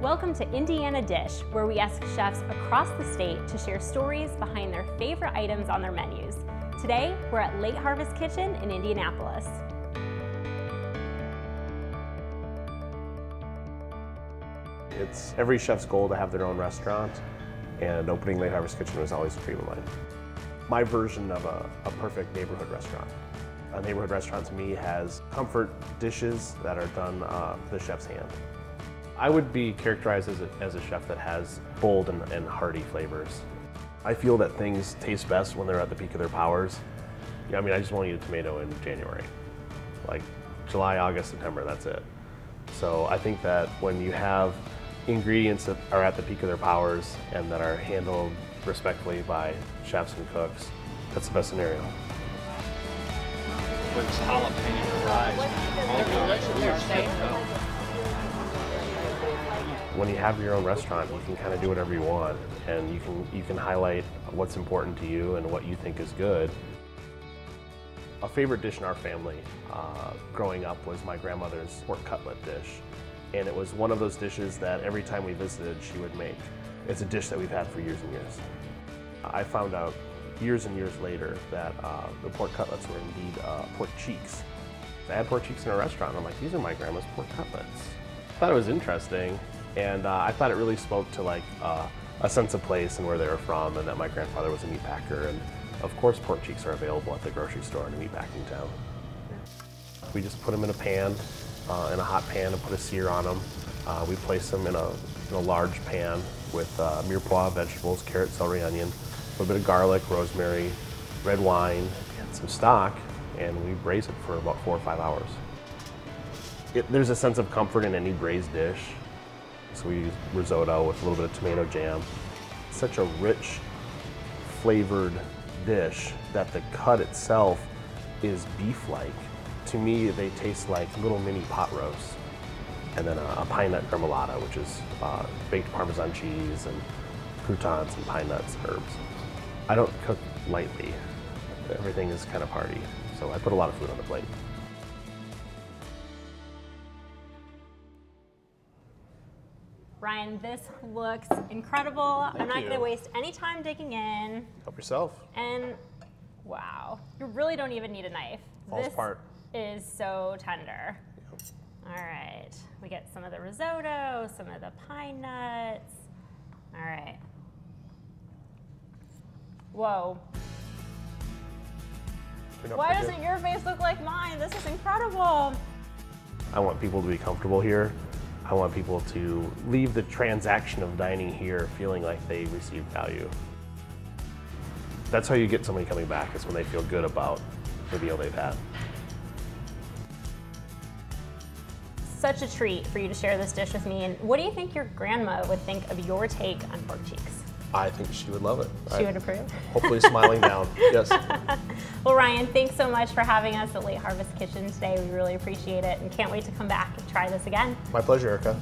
Welcome to Indiana Dish, where we ask chefs across the state to share stories behind their favorite items on their menus. Today, we're at Late Harvest Kitchen in Indianapolis. It's every chef's goal to have their own restaurant, and opening Late Harvest Kitchen was always a dream of mine. My version of a perfect neighborhood restaurant. A neighborhood restaurant to me has comfort dishes that are done the chef's hand. I would be characterized as a chef that has bold and hearty flavors. I feel that things taste best when they're at the peak of their powers. I mean, I just won't eat a tomato in January. Like July, August, September, that's it. So I think that when you have ingredients that are at the peak of their powers and that are handled respectfully by chefs and cooks, that's the best scenario. With jalapeno fries. When you have your own restaurant, you can kind of do whatever you want, and you can highlight what's important to you and what you think is good. A favorite dish in our family growing up was my grandmother's pork cutlet dish, and it was one of those dishes that every time we visited she would make. It's a dish that we've had for years and years. I found out years and years later that the pork cutlets were indeed pork cheeks. I had pork cheeks in a restaurant, and I'm like, these are my grandma's pork cutlets. I thought it was interesting, and I thought it really spoke to like a sense of place and where they were from, and that my grandfather was a meat packer, and of course pork cheeks are available at the grocery store in a meat packing town. We just put them in a pan, in a hot pan, and put a sear on them. We place them in a large pan with mirepoix vegetables, carrot, celery, onion, a little bit of garlic, rosemary, red wine, and some stock, and we braise it for about 4 or 5 hours. There's a sense of comfort in any braised dish. So we use risotto with a little bit of tomato jam. It's such a rich, flavored dish that the cut itself is beef-like. To me, they taste like little mini pot roasts. And then a pine nut remoulade, which is baked Parmesan cheese and croutons and pine nuts and herbs. I don't cook lightly. Everything is kind of hearty, so I put a lot of food on the plate. Ryan, this looks incredible. I'm not going to waste any time digging in. Help yourself. And wow, you really don't even need a knife. Falls apart. This is so tender. Yep. All right, we get some of the risotto, some of the pine nuts. All right. Whoa. Why doesn't your face look like mine? This is incredible. I want people to be comfortable here. I want people to leave the transaction of dining here feeling like they received value. That's how you get somebody coming back, is when they feel good about the meal they've had. Such a treat for you to share this dish with me. And what do you think your grandma would think of your take on pork cheeks? I think she would love it. She would approve? Hopefully smiling down, yes. Well, Ryan, thanks so much for having us at Late Harvest Kitchen today. We really appreciate it and can't wait to come back and try this again. My pleasure, Erica.